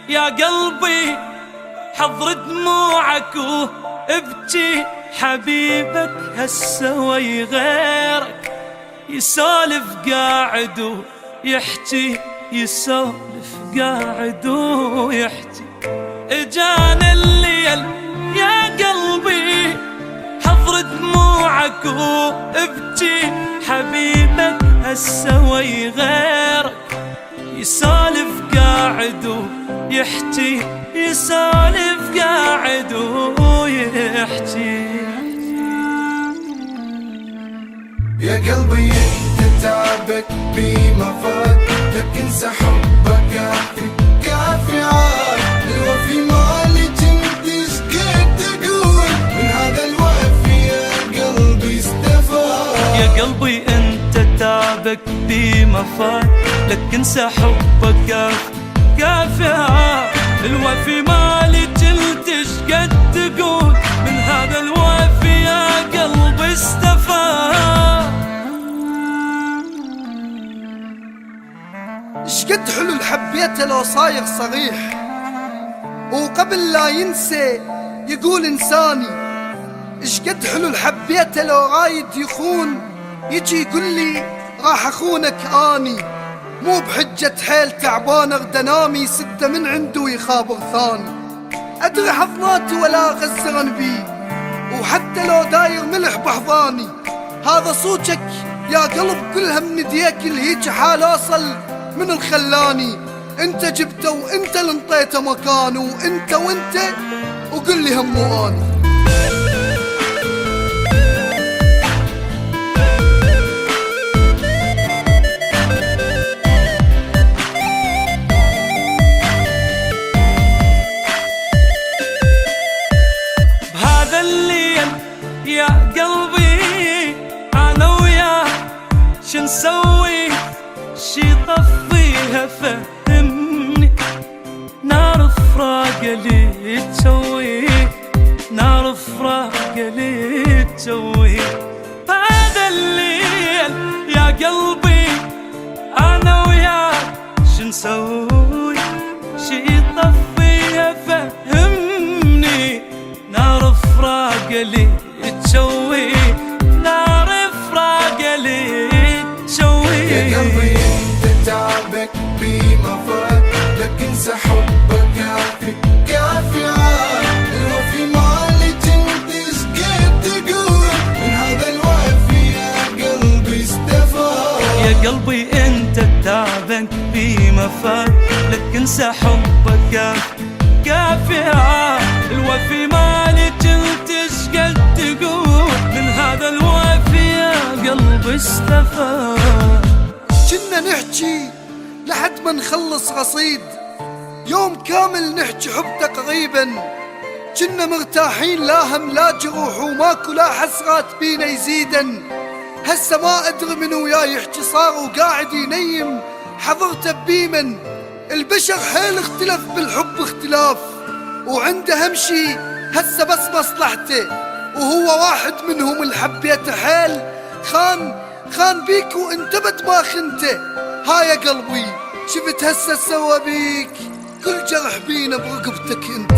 يا قلبي حضر دموعك وابكي، حبيبك هالسوي غيرك يسولف قاعد ويحكي، يسولف قاعد ويحكي. اجانا الليل يا قلبي حضر دموعك وابكي، حبيبك هالسوي غيرك يسولف قاعد ويحكي، يسولف قاعد ويحكي. يا قلبي انت تعبك بما فات، لك انسى حبك كافي كافي عاد. الوفي مالك انت ايش قد تقول، من هذا الوفي يا قلبي استفاد. يا قلبي انت تعبك بما فات، لك انسى حبك كافي كافي عاد. الوفي مالك انت ايش قد تقول، من هذا الوفي يا قلبي استفاد. شقد حلو الحبيته لو صايغ صريح، وقبل لا ينسى يقول انساني. شقد حلو الحبيته لو رايد يخون، يجي يقول لي راح اخونك اني. مو بحجة حيل تعبان اغدا نامي، سده من عنده يخابر ثاني. ادري حضناتي ولا غزرن بي، وحتى لو داير ملح بحضاني. هذا صوتك يا قلب كلها من يديك، الهيج حال اوصل من الخلاني. انت جبته وانت اللي انطيته مكانه، وانت وقل لي همو اني. بهذا الليل يا قلبي انا وياك شنسوي، شي طفيها فهمني. نار فراق اللي تسوي، نار فراق اللي تسوي. هذا الليل يا قلبي انا وياك شنسوي، شي طفيها فهمني. نار فراق اللي تسوي، نار فراق اللي تسوي. يا قلبي انت تعبك بما فات، لك انسى حبك كافي كافي عاد. الوفي مالك انت ايش قد تقول، من هذا الوفي يا قلبي استفاد. يا قلبي انت تعبك بما فات، لك انسى حبك كافي كافي عاد. الوفي مالك انت ايش قد تقول، من هذا الوفي يا قلبي استفاد. كنا نحكي لحد ما نخلص قصيد، يوم كامل نحكي حب تقريبا. كنا مرتاحين لا هم لا جروح، وماكو لا حسرات بينا يزيدن. هسه ما ادري من وياي يحكي صار وقاعد ينيم حضرته بيمن. البشر حيل اختلف بالحب اختلاف، وعنده هم شي هسه بس مصلحته، وهو واحد منهم اللي حبيته حيل. خان بيك وانت بد ما خنته. ها يا قلبي شفت هسه سوى بيك، كل جرح بينا برقبتك انت.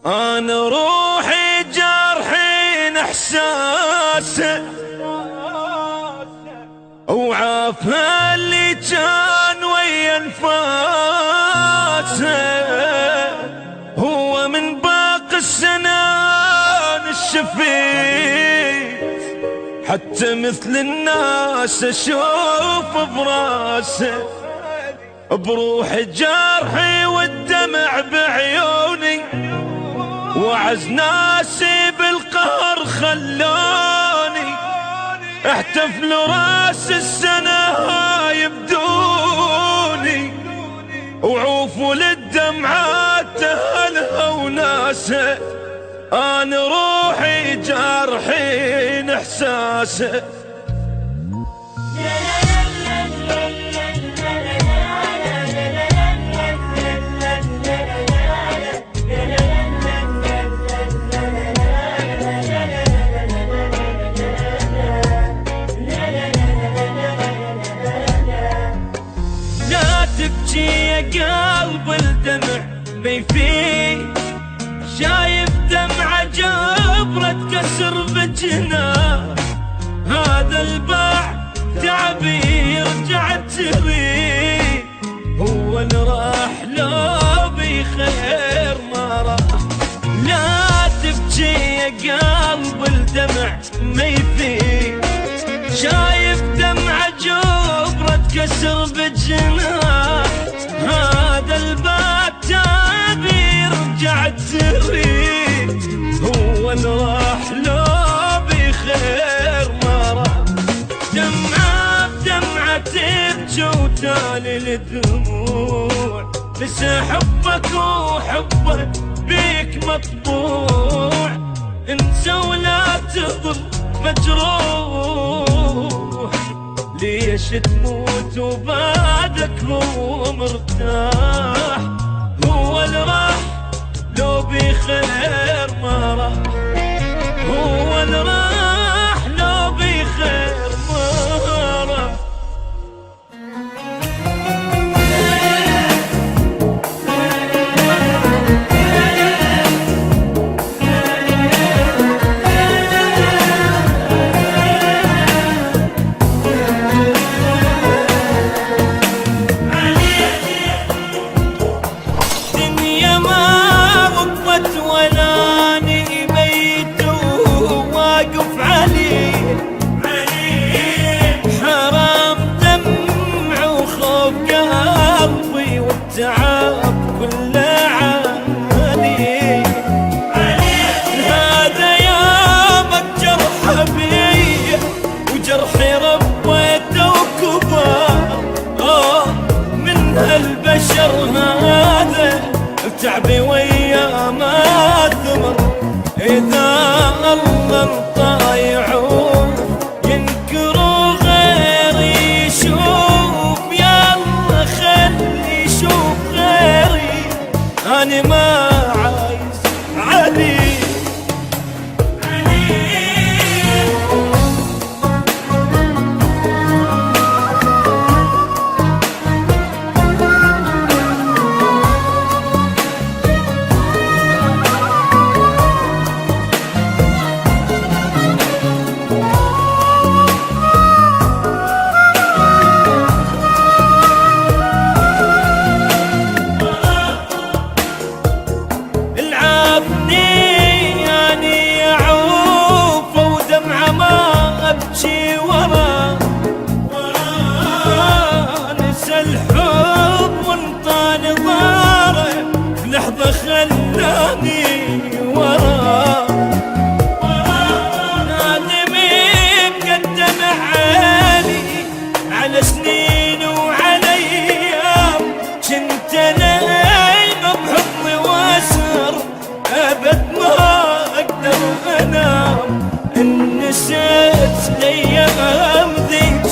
انا روحي جرحين احساسه، وعافى اللي كان ويا انفاسه. هو من باقي السنان الشفيت حتى مثل الناس اشوف براسه، بروح جرحي والدمع بعيوني، وعز ناسي بالقهر خلوني احتفل راس السنة هاي بدوني، وعوفوا للدمعات اهلها وناسه، انا روحي جارحين احساسه. لا تبكي يا قلب الدمع بيفيد، شايف دمعة جبرة كسر بجناه، هذا الباع تعبي يرجع تريد، هو اللي راح لو بخير ما راح. لا تبكي يا قلب الدمع ما يفيد، شايف دمعة جبرة كسر بجناه، هذا الباب تعبي يرجع تريد، هو اللي راح لو بخير ما راح. دمعة بدمعة تبكي وتالي الدموع، لسه حبك وحبك بيك مطبوع، انسى ولا تظل مجروح، ليش تموت وبعدك هو مرتاح، هو اللي راح لو بخير ما راح، هو اللي راح لو بخير ما راح. تعب كل عالي هذا يامك جرح بي، وجرحي ربيته وكبر من هالبشر، هذا تعبي ويا ما ثمر، إذا الله انطايعوه ينكروا غيري يشوف، يلا خلي شوف غيري، أنا ما عايز علي. خلاني وراه نادمي مقدم عالي على سنين وعلى ايام، كنت نايم بحضني واسهر ابد ما اقدر انام، ان نسيت الايام ذيك